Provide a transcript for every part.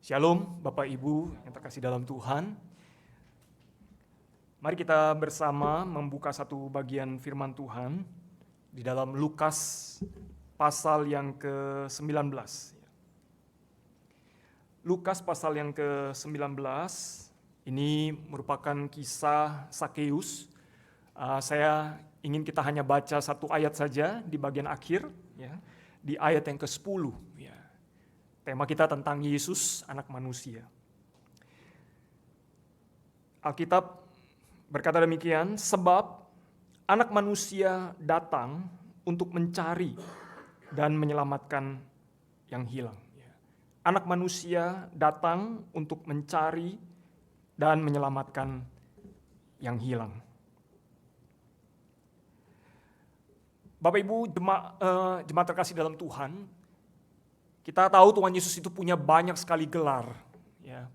Shalom Bapak Ibu yang terkasih dalam Tuhan. Mari kita bersama membuka satu bagian firman Tuhan di dalam Lukas pasal yang ke-19. Lukas pasal yang ke-19 ini merupakan kisah Sakeus. Saya ingin kita hanya baca satu ayat saja di bagian akhir, ya, di ayat yang ke-10. Ya. Tema kita tentang Yesus, anak manusia. Alkitab berkata demikian, sebab anak manusia datang untuk mencari dan menyelamatkan yang hilang. Anak manusia datang untuk mencari dan menyelamatkan yang hilang. Bapak Ibu jemaat terkasih dalam Tuhan, kita tahu Tuhan Yesus itu punya banyak sekali gelar, ya,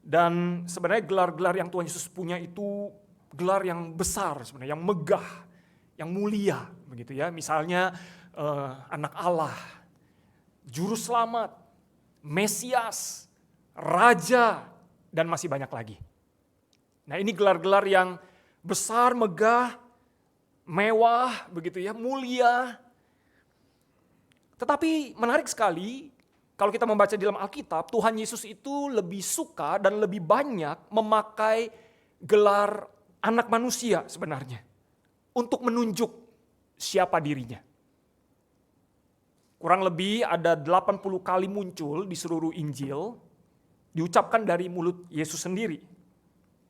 dan sebenarnya gelar-gelar yang Tuhan Yesus punya itu gelar yang besar sebenarnya, yang megah, yang mulia, begitu ya. Misalnya anak Allah, juru selamat, Mesias, Raja, dan masih banyak lagi. Nah, ini gelar-gelar yang besar, megah, mewah, begitu ya, mulia. Tetapi menarik sekali, kalau kita membaca di dalam Alkitab, Tuhan Yesus itu lebih suka dan lebih banyak memakai gelar anak manusia sebenarnya, untuk menunjuk siapa dirinya. Kurang lebih ada 80 kali muncul di seluruh Injil, diucapkan dari mulut Yesus sendiri.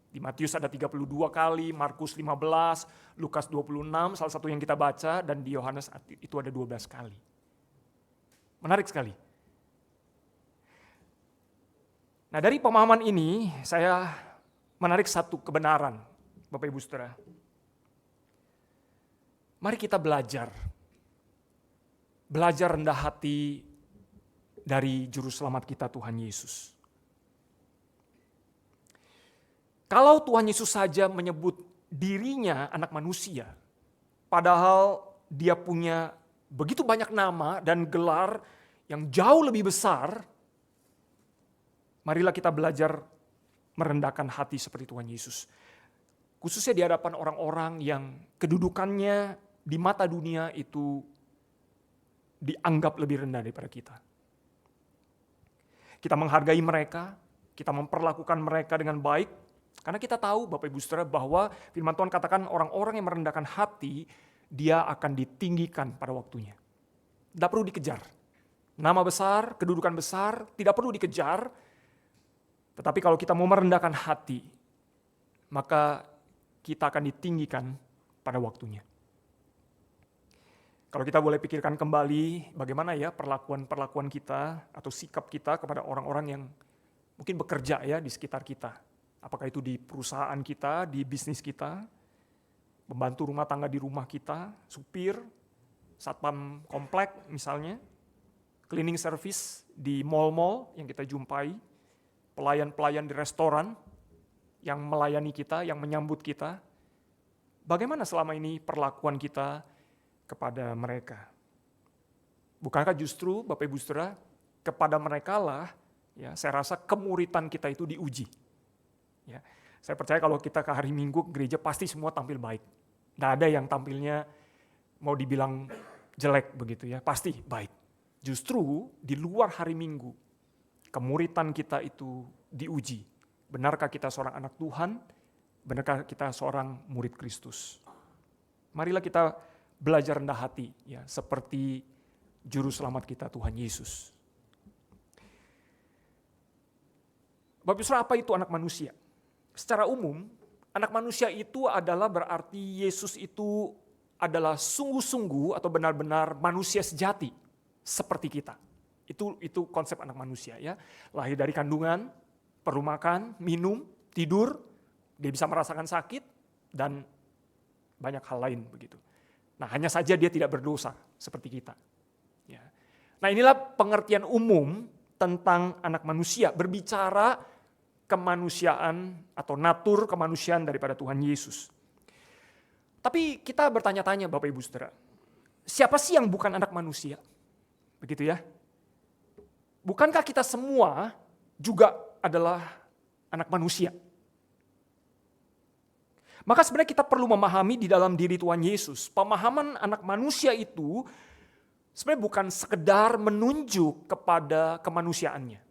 Di Matius ada 32 kali, Markus 15, Lukas 26, salah satu yang kita baca, dan di Yohanes itu ada 12 kali. Menarik sekali. Nah, dari pemahaman ini saya menarik satu kebenaran, Bapak Ibu Saudara. Mari kita belajar rendah hati dari juru selamat kita Tuhan Yesus. Kalau Tuhan Yesus saja menyebut dirinya anak manusia, padahal dia punya begitu banyak nama dan gelar yang jauh lebih besar, marilah kita belajar merendahkan hati seperti Tuhan Yesus. Khususnya di hadapan orang-orang yang kedudukannya di mata dunia itu dianggap lebih rendah daripada kita. Kita menghargai mereka, kita memperlakukan mereka dengan baik, karena kita tahu Bapak Ibu Saudara bahwa firman Tuhan katakan orang-orang yang merendahkan hati, dia akan ditinggikan pada waktunya. Tidak perlu dikejar. Nama besar, kedudukan besar, tidak perlu dikejar. Tetapi kalau kita mau merendahkan hati, maka kita akan ditinggikan pada waktunya. Kalau kita boleh pikirkan kembali bagaimana ya perlakuan kita atau sikap kita kepada orang-orang yang mungkin bekerja ya di sekitar kita. Apakah itu di perusahaan kita, di bisnis kita, pembantu rumah tangga di rumah kita, supir, satpam komplek misalnya, cleaning service di mall-mall yang kita jumpai, pelayan-pelayan di restoran yang melayani kita, yang menyambut kita. Bagaimana selama ini perlakuan kita kepada mereka? Bukankah justru Bapak Ibu Saudara, kepada mereka lah ya, saya rasa kemuritan kita itu diuji. Ya, saya percaya kalau kita ke hari Minggu gereja pasti semua tampil baik. Tidak ada yang tampilnya mau dibilang jelek begitu ya, pasti baik. Justru di luar hari Minggu, kemuritan kita itu diuji. Benarkah kita seorang anak Tuhan? Benarkah kita seorang murid Kristus? Marilah kita belajar rendah hati, ya, seperti juru selamat kita Tuhan Yesus. Bapak Saudara, apa itu anak manusia? Secara umum, anak manusia itu adalah berarti Yesus itu adalah sungguh-sungguh atau benar-benar manusia sejati seperti kita. Itu konsep anak manusia ya. Lahir dari kandungan, perlu makan, minum, tidur, dia bisa merasakan sakit dan banyak hal lain begitu. Nah, hanya saja dia tidak berdosa seperti kita. Ya. Nah, inilah pengertian umum tentang anak manusia, berbicara kemanusiaan atau natur kemanusiaan daripada Tuhan Yesus. Tapi kita bertanya-tanya Bapak Ibu Saudara, siapa sih yang bukan anak manusia? Begitu ya. bukankah kita semua juga adalah anak manusia? Maka sebenarnya kita perlu memahami di dalam diri Tuhan Yesus, pemahaman anak manusia itu sebenarnya bukan sekedar menunjuk kepada kemanusiaannya.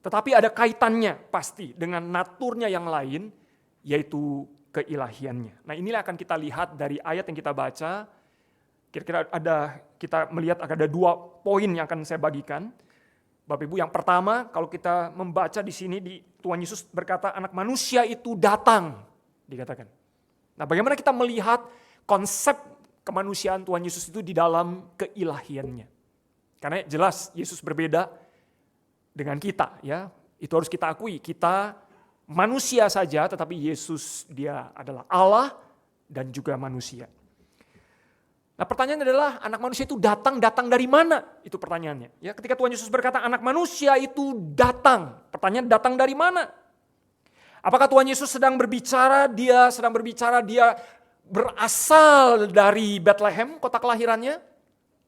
Tetapi ada kaitannya pasti dengan naturnya yang lain, yaitu keilahiannya. Nah, inilah akan kita lihat dari ayat yang kita baca. Kira-kira kita melihat ada 2 poin yang akan saya bagikan. Bapak Ibu, yang pertama, kalau kita membaca di sini, Tuhan Yesus berkata, anak manusia itu datang, dikatakan. Nah, bagaimana kita melihat konsep kemanusiaan Tuhan Yesus itu di dalam keilahiannya? Karena jelas Yesus berbeda dengan kita, ya. Itu harus kita akui. Kita manusia saja, tetapi Yesus dia adalah Allah dan juga manusia. Nah, pertanyaannya adalah anak manusia itu datang dari mana? Itu pertanyaannya. Ya, ketika Tuhan Yesus berkata anak manusia itu datang, pertanyaan datang dari mana? Apakah Tuhan Yesus sedang berbicara dia berasal dari Bethlehem, kota kelahirannya?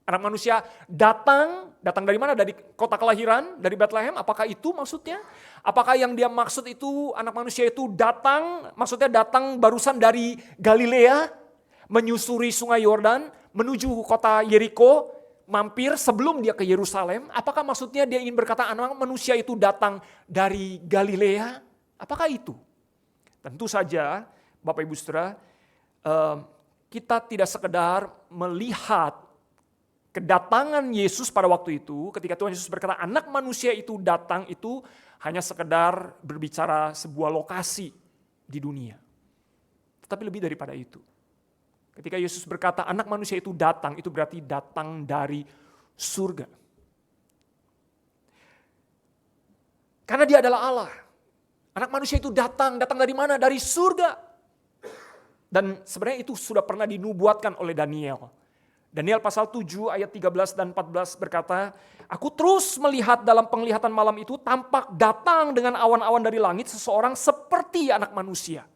Anak manusia datang dari mana? Dari kota kelahiran, dari Bethlehem. Apakah itu maksudnya? Apakah yang dia maksud itu anak manusia itu datang, maksudnya datang barusan dari Galilea, menyusuri sungai Yordan, menuju kota Yeriko, mampir sebelum dia ke Yerusalem? Apakah maksudnya dia ingin berkata anak manusia itu datang dari Galilea? Apakah itu? Tentu saja Bapak Ibu Saudara, kita tidak sekedar melihat kedatangan Yesus pada waktu itu, ketika Tuhan Yesus berkata anak manusia itu datang, itu hanya sekedar berbicara sebuah lokasi di dunia. Tetapi lebih daripada itu. Ketika Yesus berkata anak manusia itu datang, itu berarti datang dari surga. Karena dia adalah Allah. Anak manusia itu datang dari mana? Dari surga. Dan sebenarnya itu sudah pernah dinubuatkan oleh Daniel. Daniel pasal 7 ayat 13 dan 14 berkata, aku terus melihat dalam penglihatan malam itu tampak datang dengan awan-awan dari langit seseorang seperti anak manusia.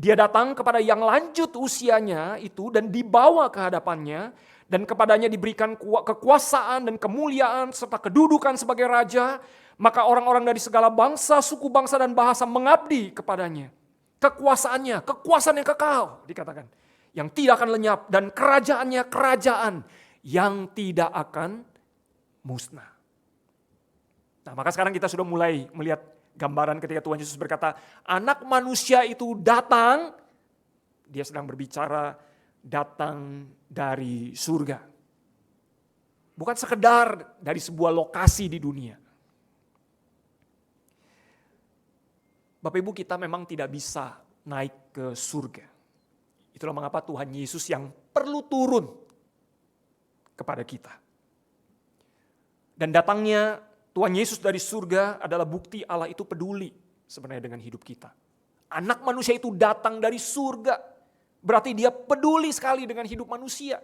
Dia datang kepada yang lanjut usianya itu dan dibawa ke hadapannya, dan kepadanya diberikan kekuasaan dan kemuliaan serta kedudukan sebagai raja. Maka orang-orang dari segala bangsa, suku bangsa dan bahasa mengabdi kepadanya. Kekuasaan yang kekal dikatakan, yang tidak akan lenyap, dan kerajaannya kerajaan yang tidak akan musnah. Nah, maka sekarang kita sudah mulai melihat gambaran ketika Tuhan Yesus berkata, anak manusia itu datang, dia sedang berbicara datang dari surga. Bukan sekedar dari sebuah lokasi di dunia. Bapak Ibu, kita memang tidak bisa naik ke surga. Itulah mengapa Tuhan Yesus yang perlu turun kepada kita. Dan datangnya Tuhan Yesus dari surga adalah bukti Allah itu peduli sebenarnya dengan hidup kita. Anak manusia itu datang dari surga, berarti dia peduli sekali dengan hidup manusia.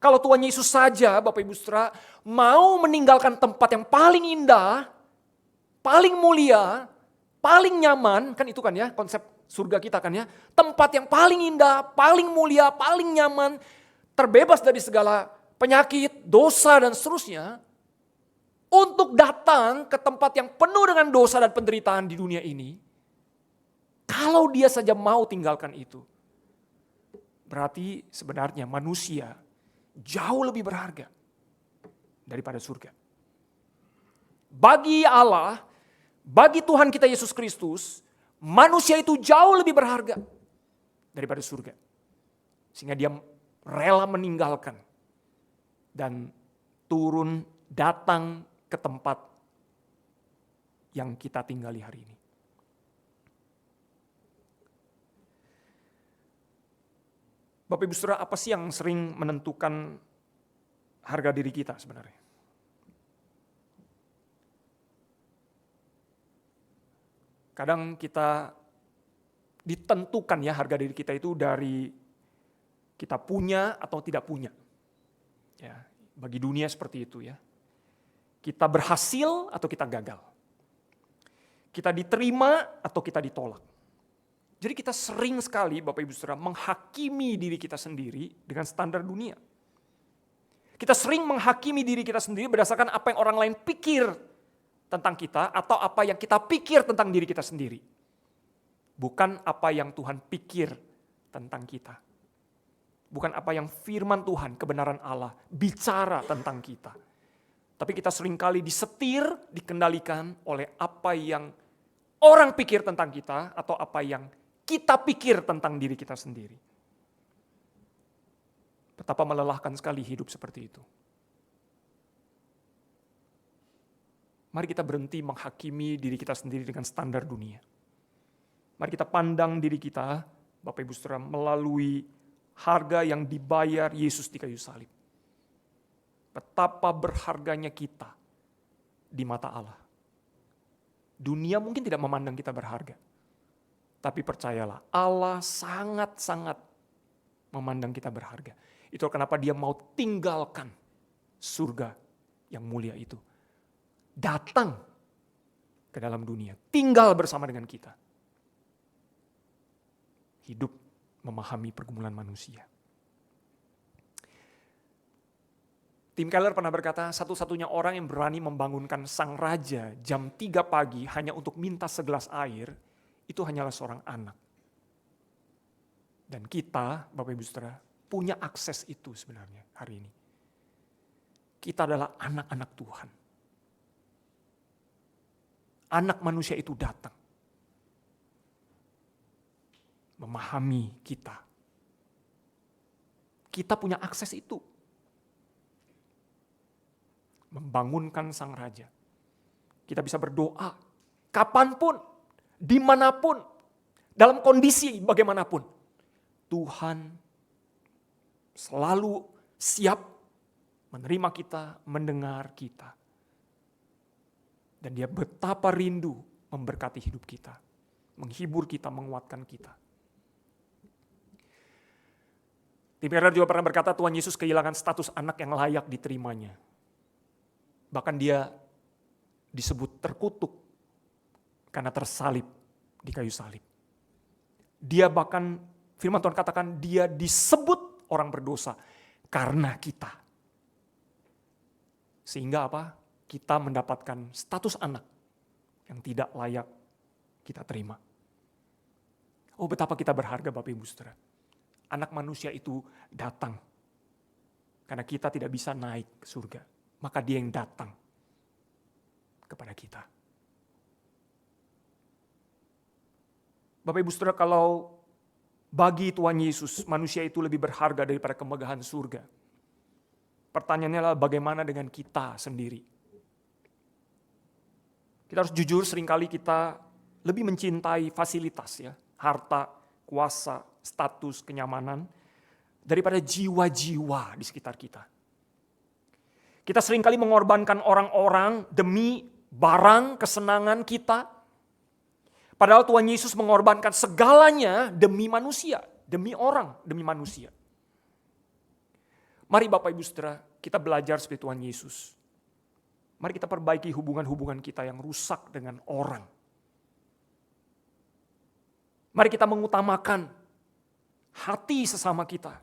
Kalau Tuhan Yesus saja, Bapak Ibu Saudara, mau meninggalkan tempat yang paling indah, paling mulia, paling nyaman, kan itu kan ya konsep surga kita kan ya. Tempat yang paling indah, paling mulia, paling nyaman, terbebas dari segala penyakit, dosa dan seterusnya. Untuk datang ke tempat yang penuh dengan dosa dan penderitaan di dunia ini, kalau dia saja mau tinggalkan itu, berarti sebenarnya manusia jauh lebih berharga daripada surga. Bagi Allah, bagi Tuhan kita Yesus Kristus, manusia itu jauh lebih berharga daripada surga. Sehingga dia rela meninggalkan dan turun datang ke tempat yang kita tinggali hari ini. Bapak Ibu Saudara, apa sih yang sering menentukan harga diri kita sebenarnya? Kadang kita ditentukan ya harga diri kita itu dari kita punya atau tidak punya. Ya, bagi dunia seperti itu ya. Kita berhasil atau kita gagal. Kita diterima atau kita ditolak. Jadi kita sering sekali Bapak Ibu Saudara menghakimi diri kita sendiri dengan standar dunia. Kita sering menghakimi diri kita sendiri berdasarkan apa yang orang lain pikir tentang kita atau apa yang kita pikir tentang diri kita sendiri. Bukan apa yang Tuhan pikir tentang kita. Bukan apa yang firman Tuhan, kebenaran Allah bicara tentang kita. Tapi kita seringkali disetir, dikendalikan oleh apa yang orang pikir tentang kita atau apa yang kita pikir tentang diri kita sendiri. Betapa melelahkan sekali hidup seperti itu. Mari kita berhenti menghakimi diri kita sendiri dengan standar dunia. Mari kita pandang diri kita, Bapak Ibu Saudara, melalui harga yang dibayar Yesus di kayu salib. Betapa berharganya kita di mata Allah. Dunia mungkin tidak memandang kita berharga. Tapi percayalah, Allah sangat-sangat memandang kita berharga. Itu kenapa dia mau tinggalkan surga yang mulia itu. Datang ke dalam dunia, tinggal bersama dengan kita. Hidup memahami pergumulan manusia. Tim Keller pernah berkata, satu-satunya orang yang berani membangunkan sang raja jam 3 pagi hanya untuk minta segelas air, itu hanyalah seorang anak. Dan kita, Bapak Ibu Saudara, punya akses itu sebenarnya hari ini. Kita adalah anak-anak Tuhan. Anak manusia itu datang. Memahami kita. Kita punya akses itu. Membangunkan sang raja. Kita bisa berdoa kapanpun, dimanapun, dalam kondisi bagaimanapun. Tuhan selalu siap menerima kita, mendengar kita. Dan dia betapa rindu memberkati hidup kita, menghibur kita, menguatkan kita. Tim Keller juga pernah berkata Tuhan Yesus kehilangan status anak yang layak diterimanya. Bahkan dia disebut terkutuk karena tersalib di kayu salib. Dia bahkan, firman Tuhan katakan, dia disebut orang berdosa karena kita. Sehingga apa? Kita mendapatkan status anak yang tidak layak kita terima. Oh, betapa kita berharga Bapak Ibu Saudara. Anak manusia itu datang karena kita tidak bisa naik ke surga. Maka dia yang datang kepada kita. Bapak Ibu Saudara, kalau bagi Tuhan Yesus manusia itu lebih berharga daripada kemegahan surga, pertanyaannya adalah bagaimana dengan kita sendiri? Kita harus jujur, seringkali kita lebih mencintai fasilitas, ya, harta, kuasa, status, kenyamanan, daripada jiwa-jiwa di sekitar kita. Kita seringkali mengorbankan orang-orang demi barang kesenangan kita. Padahal Tuhan Yesus mengorbankan segalanya demi manusia, demi orang, demi manusia. Mari Bapak Ibu Saudara, kita belajar seperti Tuhan Yesus. Mari kita perbaiki hubungan-hubungan kita yang rusak dengan orang. Mari kita mengutamakan hati sesama kita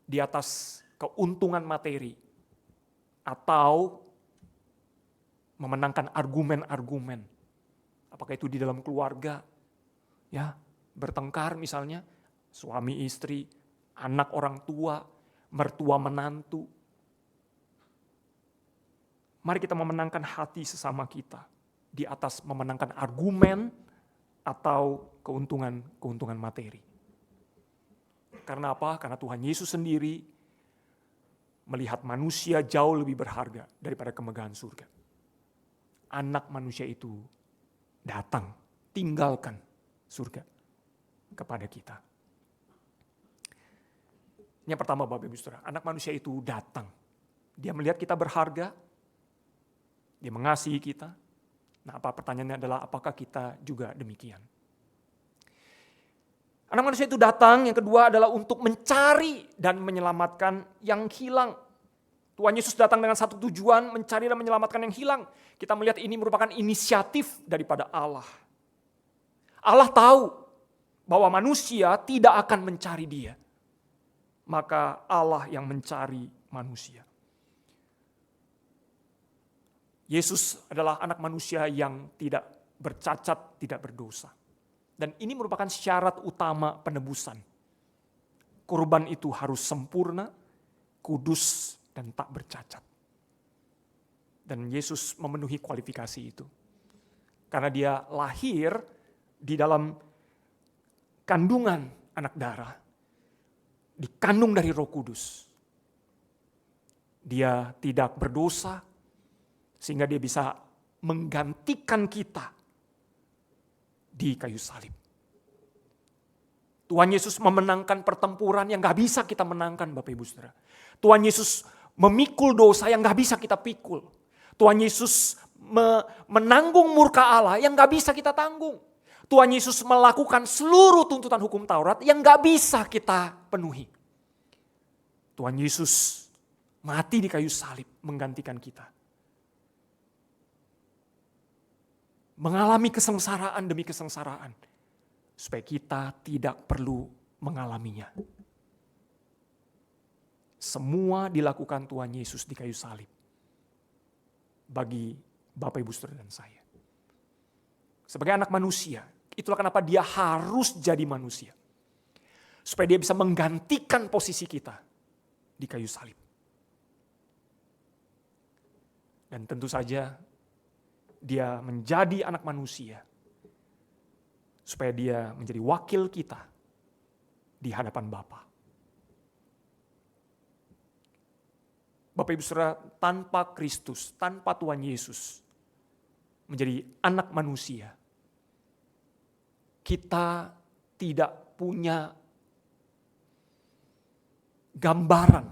di atas keuntungan materi. Atau memenangkan argumen-argumen. Apakah itu di dalam keluarga, ya, bertengkar misalnya, suami istri, anak orang tua, mertua menantu. Mari kita memenangkan hati sesama kita di atas memenangkan argumen atau keuntungan materi. Karena apa? Karena Tuhan Yesus sendiri melihat manusia jauh lebih berharga daripada kemegahan surga. Anak manusia itu datang, tinggalkan surga kepada kita. Yang pertama Bapak Ibu Saudara, anak manusia itu datang. Dia melihat kita berharga, dia mengasihi kita. Nah, pertanyaannya adalah apakah kita juga demikian? Anak manusia itu datang, yang kedua adalah untuk mencari dan menyelamatkan yang hilang. Tuhan Yesus datang dengan satu tujuan, mencari dan menyelamatkan yang hilang. Kita melihat ini merupakan inisiatif daripada Allah. Allah tahu bahwa manusia tidak akan mencari dia. Maka Allah yang mencari manusia. Yesus adalah anak manusia yang tidak bercacat, tidak berdosa. Dan ini merupakan syarat utama penebusan. Kurban itu harus sempurna, kudus, dan tak bercacat. Dan Yesus memenuhi kualifikasi itu. Karena dia lahir di dalam kandungan anak darah, dikandung dari Roh Kudus. Dia tidak berdosa, sehingga dia bisa menggantikan kita di kayu salib. Tuhan Yesus memenangkan pertempuran yang gak bisa kita menangkan, Bapak Ibu Saudara. Tuhan Yesus memikul dosa yang gak bisa kita pikul. Tuhan Yesus menanggung murka Allah yang gak bisa kita tanggung. Tuhan Yesus melakukan seluruh tuntutan hukum Taurat yang gak bisa kita penuhi. Tuhan Yesus mati di kayu salib menggantikan kita. Mengalami kesengsaraan demi kesengsaraan, supaya kita tidak perlu mengalaminya. Semua dilakukan Tuhan Yesus di kayu salib bagi Bapak Ibu Saudara dan saya. Sebagai anak manusia, itulah kenapa dia harus jadi manusia. Supaya dia bisa menggantikan posisi kita di kayu salib. Dan tentu saja dia menjadi anak manusia supaya dia menjadi wakil kita di hadapan Bapa. Bapak Ibu Saudara, tanpa Kristus, tanpa Tuhan Yesus menjadi anak manusia, kita tidak punya gambaran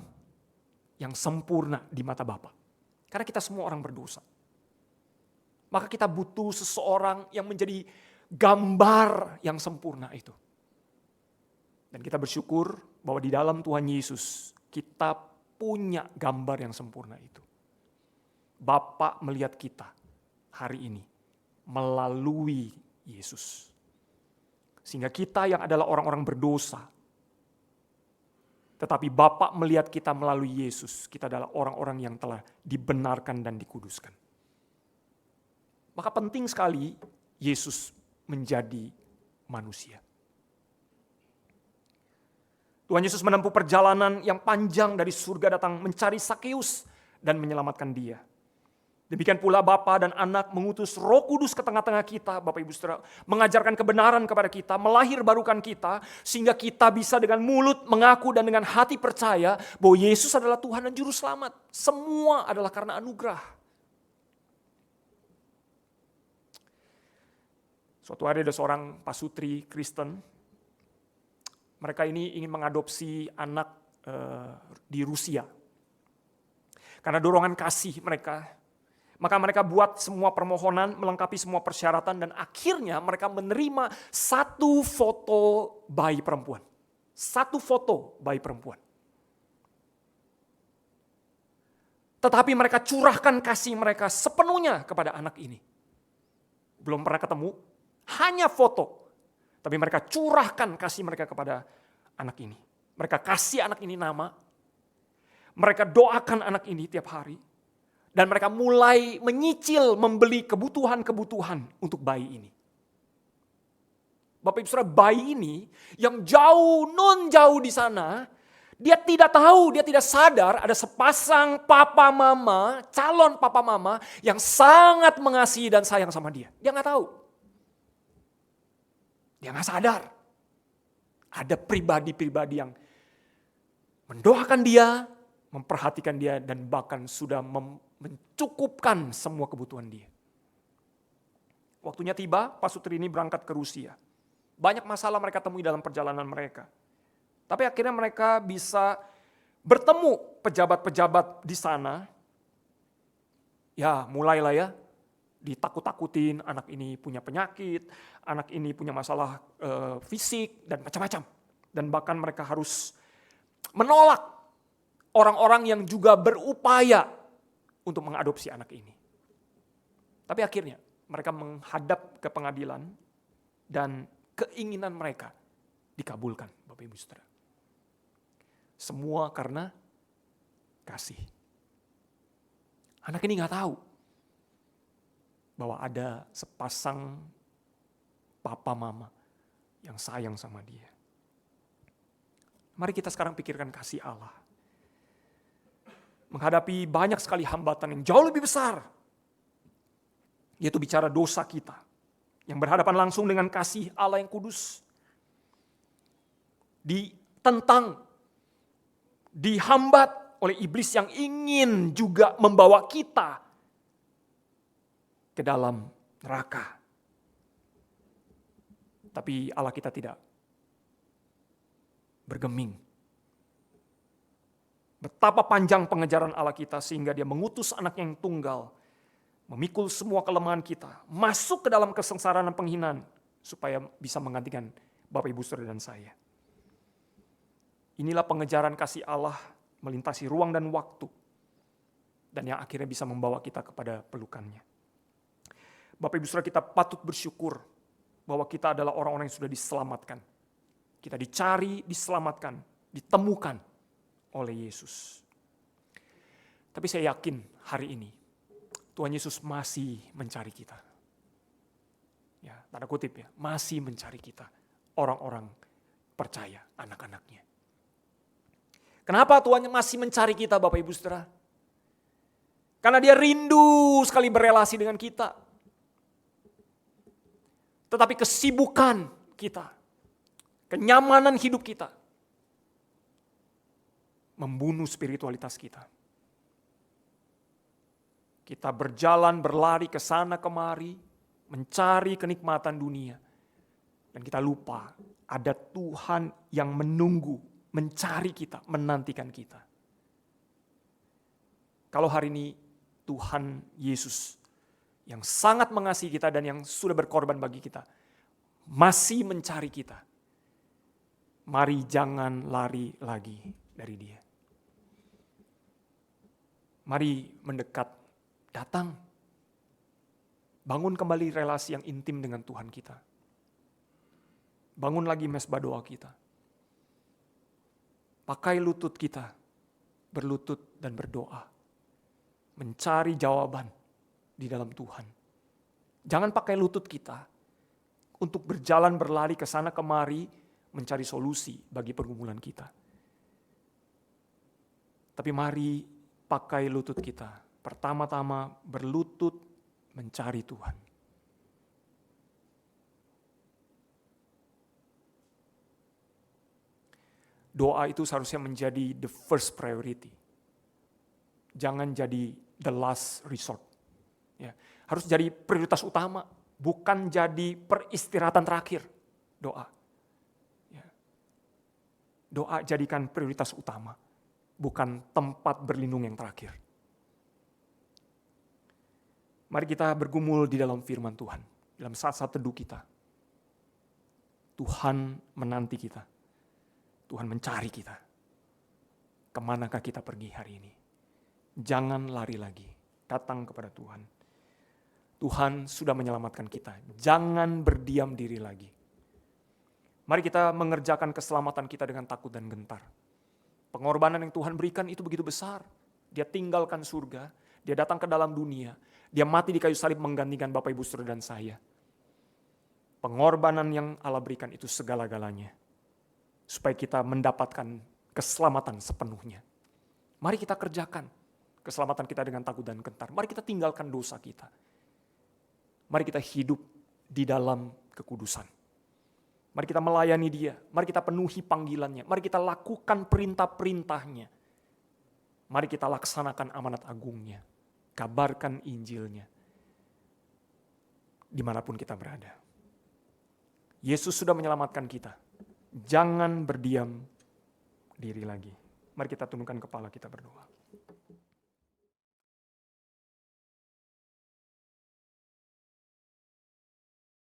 yang sempurna di mata Bapa. Karena kita semua orang berdosa. Maka kita butuh seseorang yang menjadi gambar yang sempurna itu. Dan kita bersyukur bahwa di dalam Tuhan Yesus kita punya gambar yang sempurna itu. Bapa melihat kita hari ini melalui Yesus. Sehingga kita yang adalah orang-orang berdosa, tetapi Bapa melihat kita melalui Yesus, kita adalah orang-orang yang telah dibenarkan dan dikuduskan. Maka penting sekali Yesus menjadi manusia. Tuhan Yesus menempuh perjalanan yang panjang dari surga datang mencari Sakeus dan menyelamatkan dia. Demikian pula Bapa dan Anak mengutus Roh Kudus ke tengah-tengah kita, Bapak Ibu Saudara, mengajarkan kebenaran kepada kita, melahirbarukan kita, sehingga kita bisa dengan mulut mengaku dan dengan hati percaya bahwa Yesus adalah Tuhan dan Juru Selamat. Semua adalah karena anugerah. Suatu hari ada seorang pasutri Kristen, mereka ini ingin mengadopsi anak di Rusia. Karena dorongan kasih mereka, maka mereka buat semua permohonan, melengkapi semua persyaratan, dan akhirnya mereka menerima satu foto bayi perempuan. Satu foto bayi perempuan. Tetapi mereka curahkan kasih mereka sepenuhnya kepada anak ini. Belum pernah ketemu, hanya foto. Tapi mereka curahkan kasih mereka kepada anak ini. Mereka kasih anak ini nama. Mereka doakan anak ini tiap hari. Dan mereka mulai menyicil membeli kebutuhan-kebutuhan untuk bayi ini. Bapak Ibu Saudara, bayi ini yang jauh, non jauh di sana, dia tidak tahu, dia tidak sadar ada sepasang papa mama, calon papa mama yang sangat mengasihi dan sayang sama dia. Dia nggak tahu. Dia nggak sadar. Ada pribadi-pribadi yang mendoakan dia, memperhatikan dia, dan bahkan sudah mencukupkan semua kebutuhan dia. Waktunya tiba, pasutri ini berangkat ke Rusia. Banyak masalah mereka temui dalam perjalanan mereka. Tapi akhirnya mereka bisa bertemu pejabat-pejabat di sana. Ya, mulailah ya. Ditakut-takutin, anak ini punya penyakit, anak ini punya masalah fisik, dan macam-macam. Dan bahkan mereka harus menolak orang-orang yang juga berupaya untuk mengadopsi anak ini. Tapi akhirnya mereka menghadap ke pengadilan dan keinginan mereka dikabulkan, Bapak Ibu Saudara. Semua karena kasih. Anak ini nggak tahu bahwa ada sepasang papa mama yang sayang sama dia. Mari kita sekarang pikirkan kasih Allah. Menghadapi banyak sekali hambatan yang jauh lebih besar, yaitu bicara dosa kita, yang berhadapan langsung dengan kasih Allah yang kudus. Ditentang, dihambat oleh iblis yang ingin juga membawa kita ke dalam neraka. Tapi Allah kita tidak bergeming. Betapa panjang pengejaran Allah kita sehingga dia mengutus anak yang tunggal, memikul semua kelemahan kita, masuk ke dalam kesengsaraan dan penghinaan, supaya bisa menggantikan Bapak, Ibu, Saudara, dan saya. Inilah pengejaran kasih Allah melintasi ruang dan waktu, dan yang akhirnya bisa membawa kita kepada pelukannya. Bapak, Ibu, Saudara, kita patut bersyukur bahwa kita adalah orang-orang yang sudah diselamatkan. Kita dicari, diselamatkan, ditemukan oleh Yesus. Tapi saya yakin hari ini Tuhan Yesus masih mencari kita. Ya, tanda kutip ya, masih mencari kita, orang-orang percaya, anak-anaknya. Kenapa Tuhan masih mencari kita, Bapak, Ibu, Saudara? Karena dia rindu sekali berelasi dengan kita. Tetapi kesibukan kita, kenyamanan hidup kita, membunuh spiritualitas kita. Kita berjalan, berlari ke sana kemari, mencari kenikmatan dunia. Dan kita lupa ada Tuhan yang menunggu, mencari kita, menantikan kita. Kalau hari ini Tuhan Yesus yang sangat mengasihi kita dan yang sudah berkorban bagi kita, masih mencari kita, mari jangan lari lagi dari Dia. Mari mendekat, datang. Bangun kembali relasi yang intim dengan Tuhan kita. Bangun lagi mesbah doa kita. Pakai lutut kita, berlutut dan berdoa. Mencari jawaban di dalam Tuhan. Jangan pakai lutut kita untuk berjalan berlari ke sana kemari mencari solusi bagi pergumulan kita. Tapi mari pakai lutut kita. Pertama-tama berlutut mencari Tuhan. Doa itu seharusnya menjadi the first priority. Jangan jadi the last resort. Ya, harus jadi prioritas utama, bukan jadi peristirahatan terakhir. Doa. Ya. Doa jadikan prioritas utama, bukan tempat berlindung yang terakhir. Mari kita bergumul di dalam firman Tuhan, dalam saat-saat teduh kita. Tuhan menanti kita. Tuhan mencari kita. Kemanakah kita pergi hari ini? Jangan lari lagi. Datang kepada Tuhan. Tuhan sudah menyelamatkan kita. Jangan berdiam diri lagi. Mari kita mengerjakan keselamatan kita dengan takut dan gentar. Pengorbanan yang Tuhan berikan itu begitu besar. Dia tinggalkan surga. Dia datang ke dalam dunia. Dia mati di kayu salib menggantikan Bapak, Ibu, Saudara, dan saya. Pengorbanan yang Allah berikan itu segala-galanya. Supaya kita mendapatkan keselamatan sepenuhnya. Mari kita kerjakan keselamatan kita dengan takut dan gentar. Mari kita tinggalkan dosa kita. Mari kita hidup di dalam kekudusan. Mari kita melayani Dia. Mari kita penuhi panggilannya. Mari kita lakukan perintah-perintahnya. Mari kita laksanakan amanat agungnya. Kabarkan Injilnya. Dimanapun kita berada. Yesus sudah menyelamatkan kita. Jangan berdiam diri lagi. Mari kita tundukkan kepala kita berdoa.